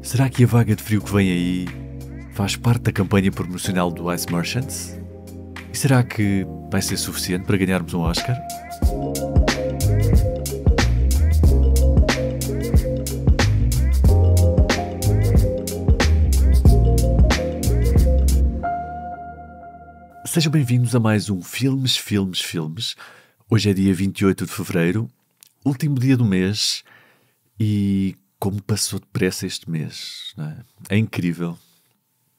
Será que a vaga de frio que vem aí faz parte da campanha promocional do Ice Merchants? E será que vai ser suficiente para ganharmos um Oscar? Sejam bem-vindos a mais um Filmes. Hoje é dia 28 de fevereiro, último dia do mês, e como passou depressa este mês, não é? É incrível.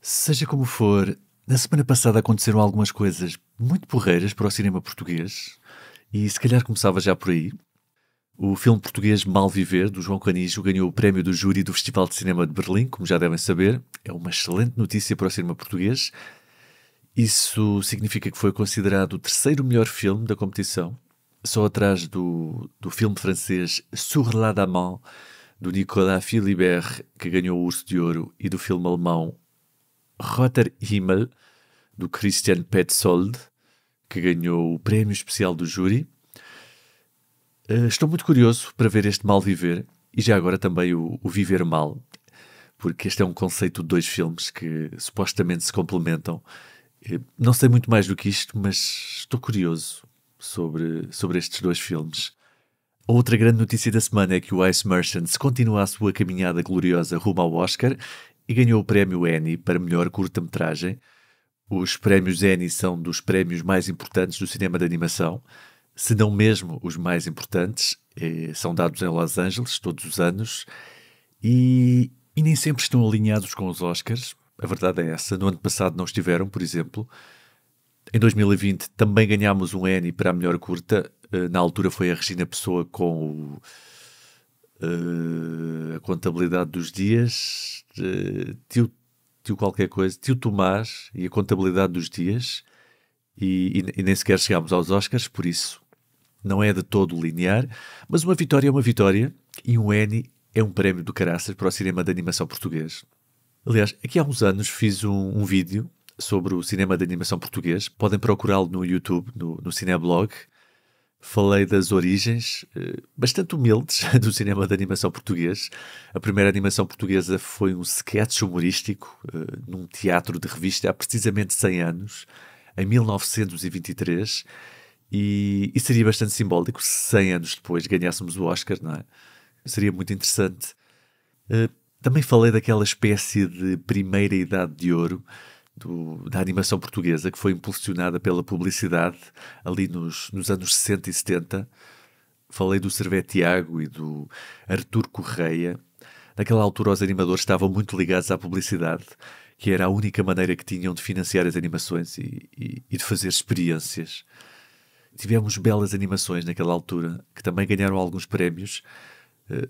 Seja como for, na semana passada aconteceram algumas coisas muito porreiras para o cinema português, e se calhar começava já por aí. O filme português Mal Viver, do João Canijo, ganhou o prémio do júri do Festival de Cinema de Berlim, como já devem saber. É uma excelente notícia para o cinema português. Isso significa que foi considerado o terceiro melhor filme da competição, só atrás do filme francês Sur la Daman, do Nicolas Philibert, que ganhou o Urso de Ouro, e do filme alemão Roter Himmel, do Christian Petzold, que ganhou o prémio especial do júri. Estou muito curioso para ver este Mal Viver, e já agora também o Viver Mal, porque este é um conceito de dois filmes que supostamente se complementam. Não sei muito mais do que isto, mas estou curioso sobre estes dois filmes. A outra grande notícia da semana é que o Ice Merchants continua a sua caminhada gloriosa rumo ao Oscar e ganhou o prémio Annie para melhor curta-metragem. Os prémios Annie são dos prémios mais importantes do cinema de animação, se não mesmo os mais importantes. São dados em Los Angeles todos os anos e nem sempre estão alinhados com os Oscars. A verdade é essa. No ano passado não estiveram, por exemplo. Em 2020 também ganhámos um Annie para a melhor curta. Na altura foi a Regina Pessoa com a contabilidade dos dias. Tio qualquer coisa. Tio Tomás e a contabilidade dos dias. E nem sequer chegámos aos Oscars, por isso não é de todo linear. Mas uma vitória é uma vitória. E um Annie é um prémio do caraças para o cinema de animação português. Aliás, aqui há uns anos fiz um vídeo sobre o cinema de animação português. Podem procurá-lo no YouTube, no Cineblog. Falei das origens, bastante humildes, do cinema de animação português. A primeira animação portuguesa foi um sketch humorístico, num teatro de revista há precisamente 100 anos, em 1923. E seria bastante simbólico se 100 anos depois ganhássemos o Oscar, não é? Seria muito interessante. Também falei daquela espécie de primeira idade de ouro da animação portuguesa, que foi impulsionada pela publicidade ali nos anos 60 e 70. Falei do Servet Tiago e do Artur Correia. Naquela altura os animadores estavam muito ligados à publicidade, que era a única maneira que tinham de financiar as animações e de fazer experiências. Tivemos belas animações naquela altura, que também ganharam alguns prémios,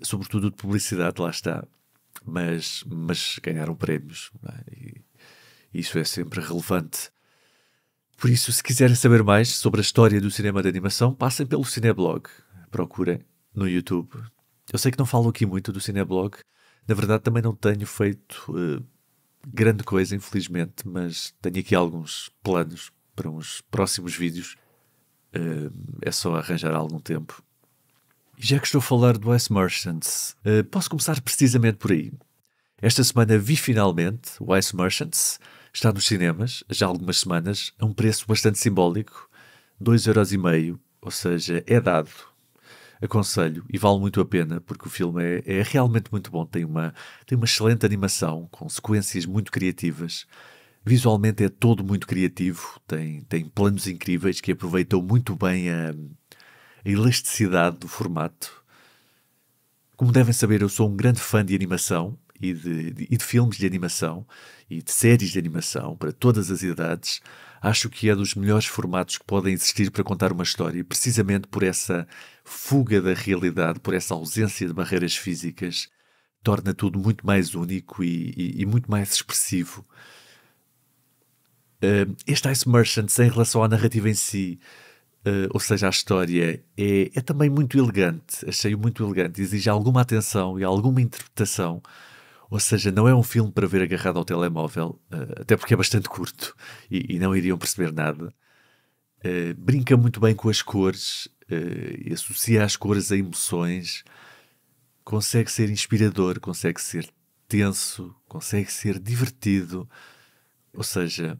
sobretudo de publicidade, lá está. Mas ganharam prémios, não é? E isso é sempre relevante. Por isso, se quiserem saber mais sobre a história do cinema de animação, passem pelo Cineblog. Procurem no YouTube. Eu sei que não falo aqui muito do Cineblog. Na verdade, também não tenho feito grande coisa, infelizmente, mas tenho aqui alguns planos para uns próximos vídeos. É só arranjar algum tempo. E já que estou a falar do Ice Merchants, posso começar precisamente por aí. Esta semana vi finalmente o Ice Merchants. Está nos cinemas, já há algumas semanas, a um preço bastante simbólico, 2,5€, ou seja, é dado. Aconselho e vale muito a pena, porque o filme é realmente muito bom. Tem uma excelente animação, com sequências muito criativas. Visualmente é todo muito criativo, tem planos incríveis que aproveitam muito bem a elasticidade do formato. Como devem saber, eu sou um grande fã de animação e de filmes de animação e de séries de animação para todas as idades. Acho que é dos melhores formatos que podem existir para contar uma história, precisamente por essa fuga da realidade, por essa ausência de barreiras físicas, torna tudo muito mais único e muito mais expressivo. Este Ice Merchants, em relação à narrativa em si, ou seja, a história, é também muito elegante. Achei-o muito elegante. Exige alguma atenção e alguma interpretação. Ou seja, não é um filme para ver agarrado ao telemóvel, até porque é bastante curto e não iriam perceber nada. Brinca muito bem com as cores, e associa as cores a emoções. Consegue ser inspirador, consegue ser tenso, consegue ser divertido. Ou seja,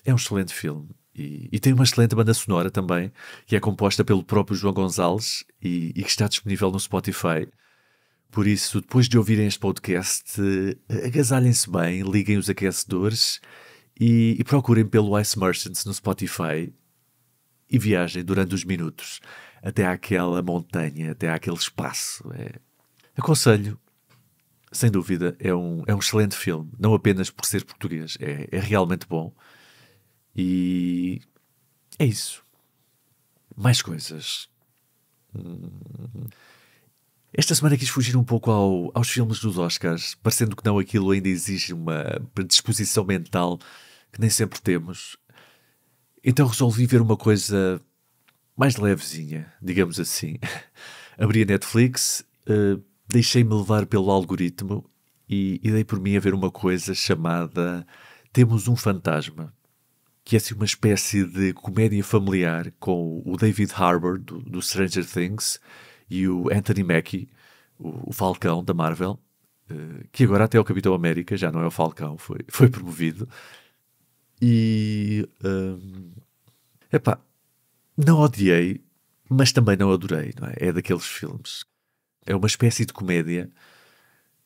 é um excelente filme. E tem uma excelente banda sonora também, que é composta pelo próprio João Gonzalez e que está disponível no Spotify. Por isso, depois de ouvirem este podcast, agasalhem-se bem, liguem os aquecedores e procurem pelo Ice Merchants no Spotify e viajem durante os minutos até àquela montanha, até àquele espaço. Aconselho, sem dúvida, é um excelente filme, não apenas por ser português, é realmente bom. E é isso. Mais coisas. Esta semana quis fugir um pouco aos filmes dos Oscars, parecendo que não, aquilo ainda exige uma predisposição mental que nem sempre temos. Então resolvi ver uma coisa mais levezinha, digamos assim. Abri a Netflix, deixei-me levar pelo algoritmo e dei por mim a ver uma coisa chamada Temos um Fantasma, que é assim uma espécie de comédia familiar com o David Harbour, do Stranger Things, e o Anthony Mackie, o Falcão da Marvel, que agora até é o Capitão América, já não é o Falcão, foi promovido. E, não odiei, mas também não adorei, não é? É daqueles filmes. É uma espécie de comédia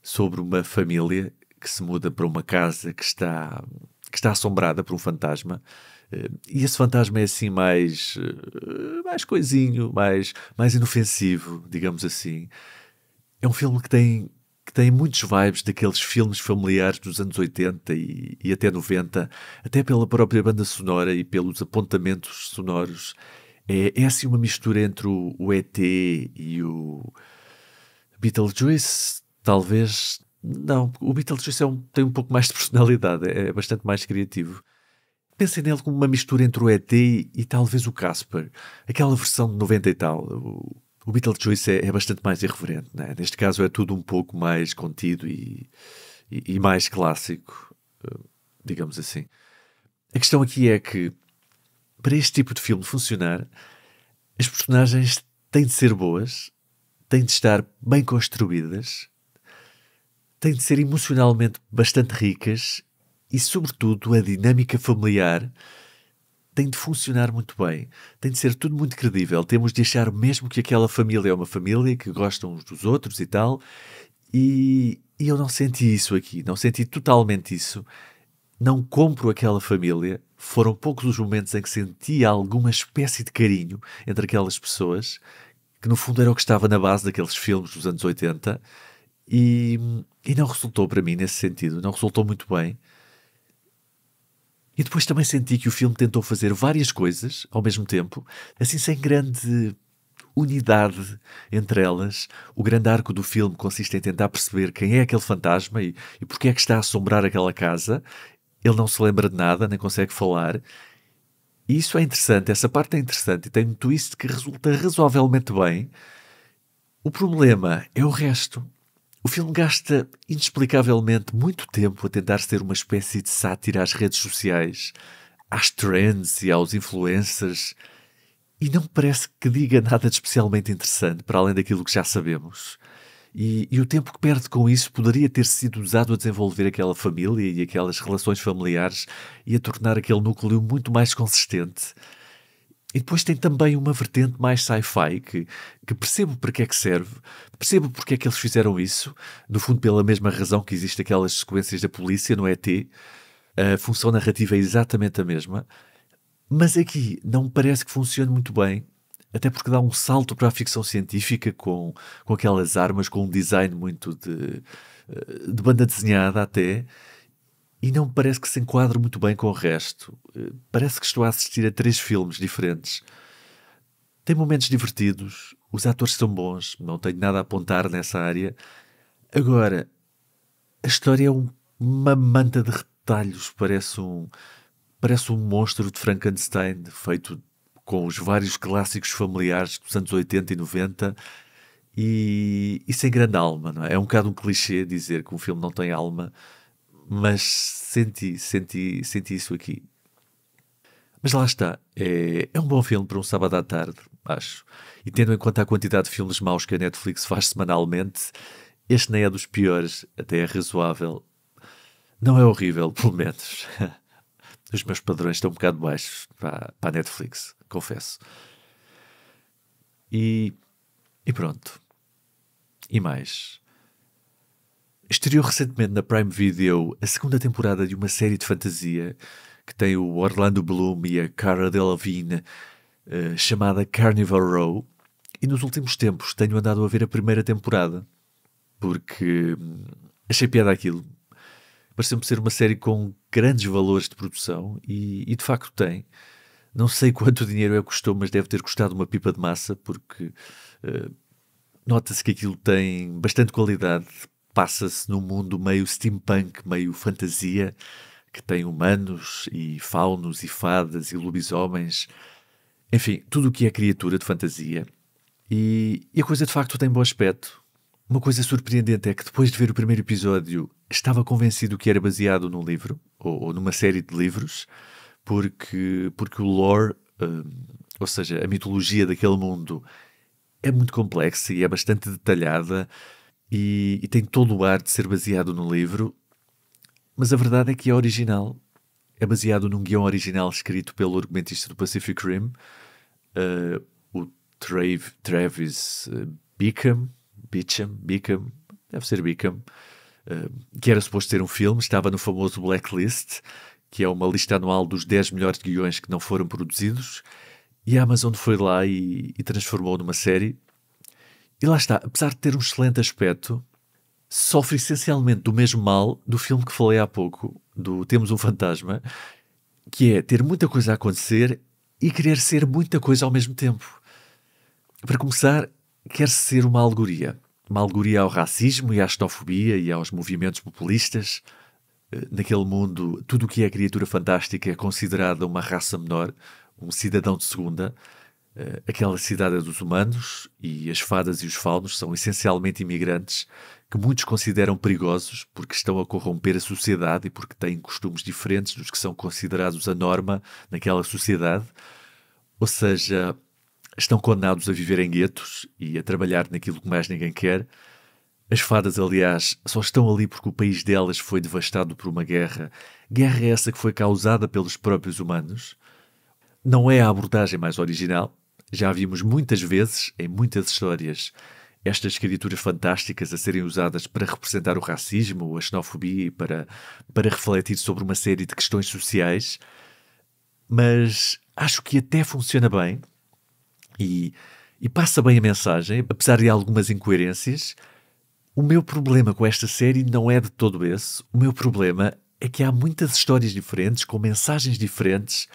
sobre uma família que se muda para uma casa que está assombrada por um fantasma. E esse fantasma é assim mais coisinho, mais inofensivo, digamos assim. É um filme que tem muitos vibes daqueles filmes familiares dos anos 80 e até 90, até pela própria banda sonora e pelos apontamentos sonoros. É assim uma mistura entre o E.T. e o Beetlejuice, talvez. Não, o Beetlejuice tem um pouco mais de personalidade, é bastante mais criativo. Pensem nele como uma mistura entre o E.T. e talvez o Casper, aquela versão de 90 e tal. O Beetlejuice é bastante mais irreverente, né? Neste caso é tudo um pouco mais contido e mais clássico, digamos assim. A questão aqui é que, para este tipo de filme funcionar, as personagens têm de ser boas, têm de estar bem construídas, têm de ser emocionalmente bastante ricas e, sobretudo, a dinâmica familiar tem de funcionar muito bem. Tem de ser tudo muito credível. Temos de achar mesmo que aquela família é uma família, que gostam uns dos outros e tal. E eu não senti isso aqui. Não senti totalmente isso. Não compro aquela família. Foram poucos os momentos em que senti alguma espécie de carinho entre aquelas pessoas, que no fundo era o que estava na base daqueles filmes dos anos 80. E não resultou para mim nesse sentido. Não resultou muito bem. E depois também senti que o filme tentou fazer várias coisas ao mesmo tempo, assim sem grande unidade entre elas. O grande arco do filme consiste em tentar perceber quem é aquele fantasma e porque é que está a assombrar aquela casa. Ele não se lembra de nada, nem consegue falar. E isso é interessante, essa parte é interessante e tem um twist que resulta razoavelmente bem. O problema é o resto. O filme gasta inexplicavelmente muito tempo a tentar ser uma espécie de sátira às redes sociais, às trends e aos influencers, e não me parece que diga nada de especialmente interessante para além daquilo que já sabemos. E o tempo que perde com isso poderia ter sido usado a desenvolver aquela família e aquelas relações familiares e a tornar aquele núcleo muito mais consistente. E depois tem também uma vertente mais sci-fi que percebo para que é que serve, percebo porque é que eles fizeram isso, no fundo pela mesma razão que existem aquelas sequências da polícia no ET, a função narrativa é exatamente a mesma, mas aqui não me parece que funcione muito bem, até porque dá um salto para a ficção científica com aquelas armas, com um design muito de banda desenhada até, e não me parece que se enquadre muito bem com o resto. Parece que estou a assistir a 3 filmes diferentes. Tem momentos divertidos, os atores são bons, não tenho nada a apontar nessa área. Agora, a história é uma manta de retalhos, parece um monstro de Frankenstein feito com os vários clássicos familiares dos anos 80 e 90 e sem grande alma, não é? É um bocado um clichê dizer que um filme não tem alma, mas senti isso aqui. Mas lá está, é um bom filme para um sábado à tarde, acho. E tendo em conta a quantidade de filmes maus que a Netflix faz semanalmente, Este nem é dos piores, até é razoável. Não é horrível, pelo menos. Os meus padrões estão um bocado baixos para a Netflix, confesso. E pronto. E mais. Estreou recentemente na Prime Video a segunda temporada de uma série de fantasia que tem o Orlando Bloom e a Cara Delevingne, chamada Carnival Row. E nos últimos tempos tenho andado a ver a primeira temporada porque achei piada aquilo. Pareceu-me ser uma série com grandes valores de produção e de facto tem. Não sei quanto dinheiro custou, mas deve ter custado uma pipa de massa, porque nota-se que aquilo tem bastante qualidade. Passa-se num mundo meio steampunk, meio fantasia, que tem humanos e faunos e fadas e lobisomens. Enfim, tudo o que é criatura de fantasia. E a coisa de facto tem bom aspecto. Uma coisa surpreendente é que depois de ver o primeiro episódio estava convencido que era baseado num livro, ou numa série de livros, porque o lore, ou seja, a mitologia daquele mundo é muito complexa e é bastante detalhada e tem todo o ar de ser baseado num livro, mas a verdade é que é original. É baseado num guião original escrito pelo argumentista do Pacific Rim, o Travis Beacom, deve ser Beacom, que era suposto ser um filme, estava no famoso Blacklist, que é uma lista anual dos 10 melhores guiões que não foram produzidos, e a Amazon foi lá e transformou numa série. E lá está, apesar de ter um excelente aspecto, sofre essencialmente do mesmo mal do filme que falei há pouco, do Temos um Fantasma, que é ter muita coisa a acontecer e querer ser muita coisa ao mesmo tempo. Para começar, quer-se ser uma alegoria ao racismo e à xenofobia e aos movimentos populistas. Naquele mundo, tudo o que é criatura fantástica é considerada uma raça menor, um cidadão de segunda. Aquela cidade é dos humanos e as fadas e os faunos são essencialmente imigrantes que muitos consideram perigosos porque estão a corromper a sociedade e porque têm costumes diferentes dos que são considerados a norma naquela sociedade. Ou seja, estão condenados a viver em guetos e a trabalhar naquilo que mais ninguém quer. As fadas, aliás, só estão ali porque o país delas foi devastado por uma guerra. Guerra essa que foi causada pelos próprios humanos. Não é a abordagem mais original. Já vimos muitas vezes, em muitas histórias, estas criaturas fantásticas a serem usadas para representar o racismo, a xenofobia e para refletir sobre uma série de questões sociais. Mas acho que até funciona bem e passa bem a mensagem, apesar de algumas incoerências. O meu problema com esta série não é de todo esse. O meu problema é que há muitas histórias diferentes, com mensagens diferentes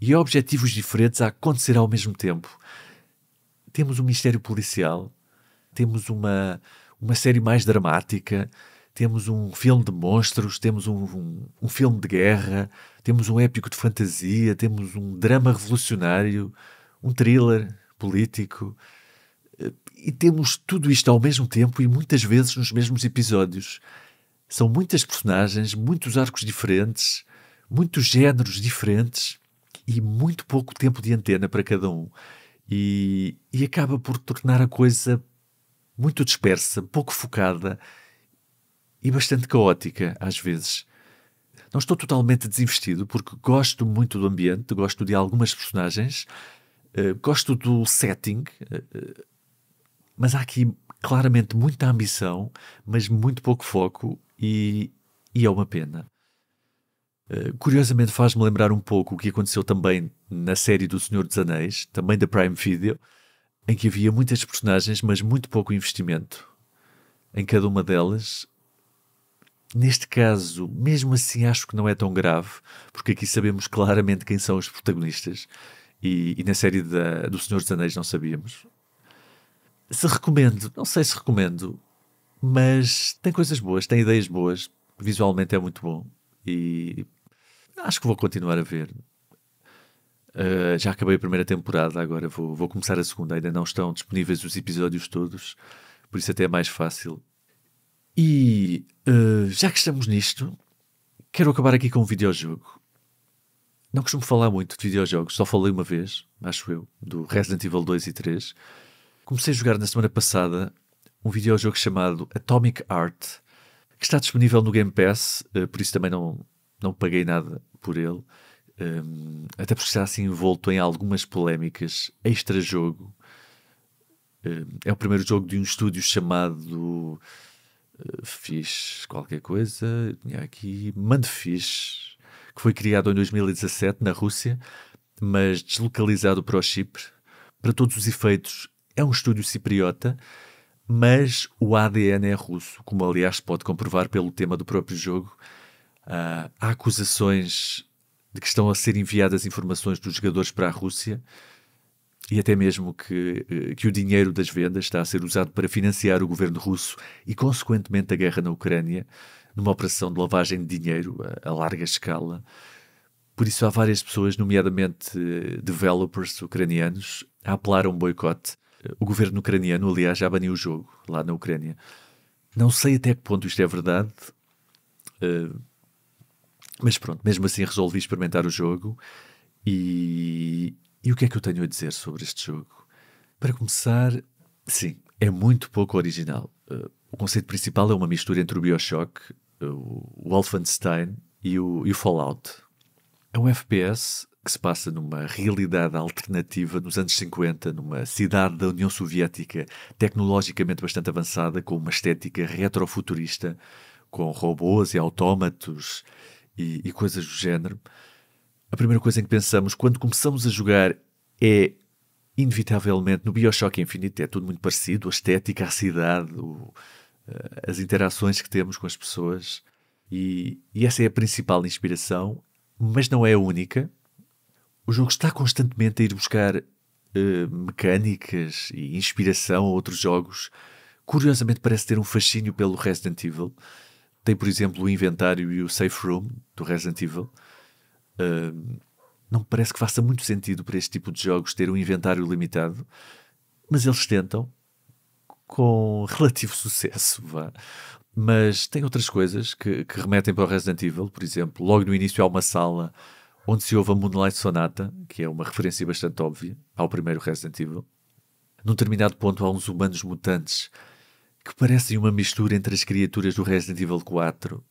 e objetivos diferentes a acontecer ao mesmo tempo. Temos um mistério policial, temos uma série mais dramática, temos um filme de monstros, temos um filme de guerra, temos um épico de fantasia, temos um drama revolucionário, um thriller político. E temos tudo isto ao mesmo tempo e muitas vezes nos mesmos episódios. São muitas personagens, muitos arcos diferentes, muitos géneros diferentes e muito pouco tempo de antena para cada um. E acaba por tornar a coisa muito dispersa, pouco focada e bastante caótica às vezes. Não estou totalmente desinvestido porque gosto muito do ambiente, gosto de algumas personagens, gosto do setting, mas há aqui claramente muita ambição, mas muito pouco foco e é uma pena. Curiosamente faz-me lembrar um pouco o que aconteceu também na série do Senhor dos Anéis, também da Prime Video, em que havia muitas personagens, mas muito pouco investimento em cada uma delas. Neste caso, mesmo assim, acho que não é tão grave, porque aqui sabemos claramente quem são os protagonistas e na série do Senhor dos Anéis não sabíamos. Se recomendo, não sei se recomendo, mas tem coisas boas, tem ideias boas, visualmente é muito bom e acho que vou continuar a ver. Já acabei a primeira temporada, agora vou começar a segunda. Ainda não estão disponíveis os episódios todos, por isso até é mais fácil. E já que estamos nisto, quero acabar aqui com um videojogo. Não costumo falar muito de videojogos, só falei uma vez, acho eu, do Resident Evil 2 e 3. Comecei a jogar na semana passada um videojogo chamado Atomic Heart, que está disponível no Game Pass, por isso também não paguei nada por ele, até porque está assim envolto em algumas polémicas. Extra-jogo. É o primeiro jogo de um estúdio chamado Fish qualquer coisa, tinha aqui Mundfish, que foi criado em 2017 na Rússia, mas deslocalizado para o Chipre. Para todos os efeitos, é um estúdio cipriota, mas o ADN é russo, como aliás se pode comprovar pelo tema do próprio jogo. Há acusações de que estão a ser enviadas informações dos jogadores para a Rússia e até mesmo que o dinheiro das vendas está a ser usado para financiar o governo russo e, consequentemente, a guerra na Ucrânia, numa operação de lavagem de dinheiro a larga escala. Por isso há várias pessoas, nomeadamente developers ucranianos, a apelar a um boicote. O governo ucraniano, aliás, já baniu o jogo lá na Ucrânia. Não sei até que ponto isto é verdade, mas pronto, mesmo assim resolvi experimentar o jogo. E o que é que eu tenho a dizer sobre este jogo? Para começar, sim, é muito pouco original. O conceito principal é uma mistura entre o BioShock, o Wolfenstein e o Fallout. É um FPS que se passa numa realidade alternativa nos anos 50, numa cidade da União Soviética tecnologicamente bastante avançada, com uma estética retrofuturista, com robôs e autómatos e coisas do género. A primeira coisa em que pensamos quando começamos a jogar é, inevitavelmente, no BioShock Infinite. É tudo muito parecido, a estética, a cidade, as interações que temos com as pessoas. E essa é a principal inspiração, mas não é a única. O jogo está constantemente a ir buscar mecânicas e inspiração a outros jogos. Curiosamente parece ter um fascínio pelo Resident Evil. Tem, por exemplo, o inventário e o safe room do Resident Evil. Não me parece que faça muito sentido para este tipo de jogos ter um inventário limitado, mas eles tentam com relativo sucesso, vá. Mas tem outras coisas que remetem para o Resident Evil. Por exemplo, logo no início há uma sala onde se ouve a Moonlight Sonata, que é uma referência bastante óbvia ao primeiro Resident Evil. Num determinado ponto há uns humanos mutantes que parecem uma mistura entre as criaturas do Resident Evil 4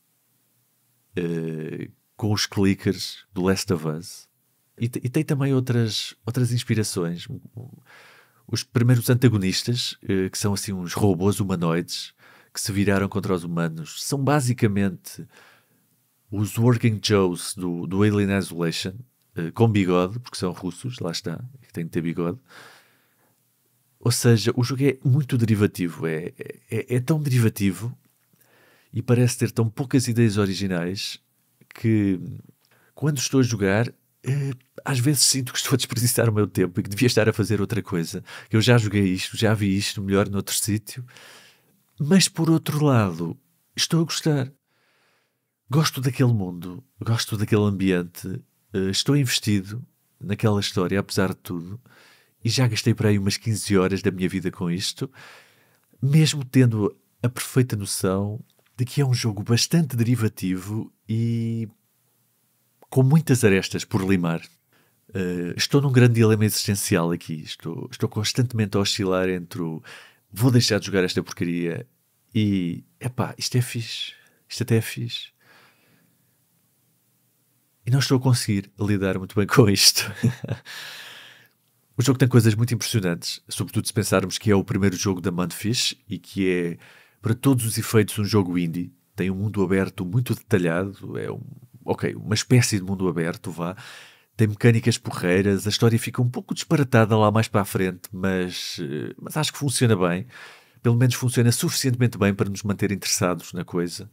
com os clickers do Last of Us. E tem também outras inspirações. Os primeiros antagonistas, que são assim uns robôs humanoides que se viraram contra os humanos, são basicamente os Working Joes do Alien Isolation, com bigode, porque são russos, lá está, que têm que ter bigode. Ou seja, o jogo é muito derivativo, é tão derivativo e parece ter tão poucas ideias originais que, quando estou a jogar, às vezes sinto que estou a desperdiçar o meu tempo e que devia estar a fazer outra coisa. Eu já joguei isto, já vi isto melhor noutro sítio, mas por outro lado, estou a gostar. Gosto daquele mundo, gosto daquele ambiente, estou investido naquela história, apesar de tudo, e já gastei por aí umas 15 horas da minha vida com isto, mesmo tendo a perfeita noção de que é um jogo bastante derivativo e com muitas arestas por limar. Estou num grande dilema existencial aqui. Estou constantemente a oscilar entre o vou deixar de jogar esta porcaria e epá, isto é fixe. Isto até é fixe. E não estou a conseguir lidar muito bem com isto. O jogo tem coisas muito impressionantes, sobretudo se pensarmos que é o primeiro jogo da Mundfish e que é, para todos os efeitos, um jogo indie. Tem um mundo aberto muito detalhado, é uma espécie de mundo aberto, vá. Tem mecânicas porreiras, a história fica um pouco disparatada lá mais para a frente, mas acho que funciona bem. Pelo menos funciona suficientemente bem para nos manter interessados na coisa.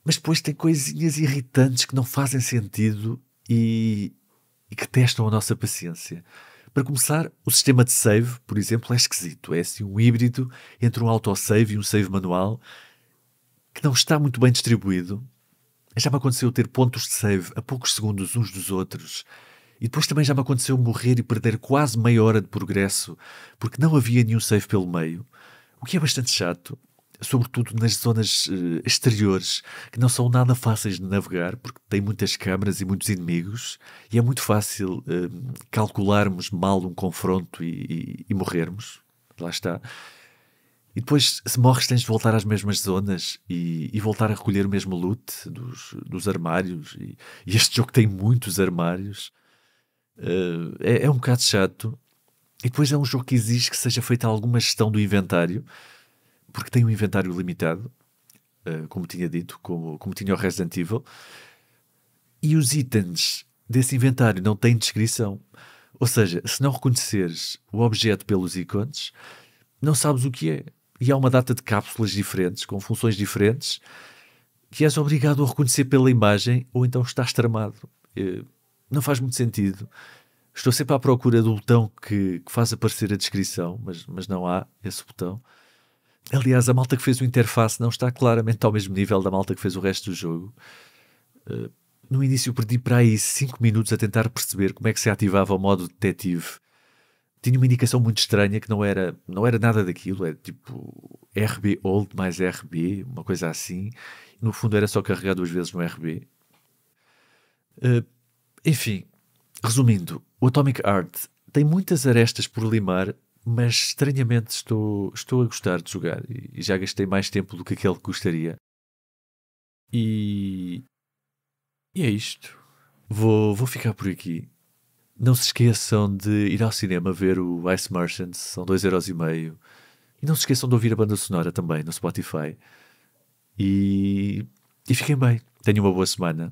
Mas depois tem coisinhas irritantes que não fazem sentido e que testam a nossa paciência. Para começar, o sistema de save, por exemplo, é esquisito. É assim um híbrido entre um autosave e um save manual que não está muito bem distribuído. Já me aconteceu ter pontos de save a poucos segundos uns dos outros. E depois também já me aconteceu morrer e perder quase meia hora de progresso porque não havia nenhum save pelo meio. O que é bastante chato, sobretudo nas zonas exteriores, que não são nada fáceis de navegar, porque tem muitas câmaras e muitos inimigos, e é muito fácil calcularmos mal um confronto e morrermos. Lá está. E depois, se morres, tens de voltar às mesmas zonas e voltar a recolher o mesmo loot dos armários. E este jogo tem muitos armários. É um bocado chato. E depois é um jogo que exige que seja feita alguma gestão do inventário, porque tem um inventário limitado, como tinha dito, como tinha o Resident Evil. E os itens desse inventário não têm descrição. Ou seja, se não reconheceres o objeto pelos ícones, não sabes o que é. E há uma data de cápsulas diferentes, com funções diferentes, que és obrigado a reconhecer pela imagem, ou então estás tramado. Não faz muito sentido. Estou sempre à procura do botão que faz aparecer a descrição, mas não há esse botão. Aliás, a malta que fez o interface não está claramente ao mesmo nível da malta que fez o resto do jogo. No início perdi para aí 5 minutos a tentar perceber como é que se ativava o modo detetive. Tinha uma indicação muito estranha que não era nada daquilo, era tipo RB old mais RB, uma coisa assim. No fundo era só carregar 2 vezes no RB. Enfim, resumindo, o Atomic Heart tem muitas arestas por limar, mas estranhamente estou a gostar de jogar e já gastei mais tempo do que aquele que gostaria. E é isto. Vou ficar por aqui. Não se esqueçam de ir ao cinema ver o Ice Merchants, são 2,5€. E não se esqueçam de ouvir a banda sonora também no Spotify. E fiquem bem. Tenham uma boa semana.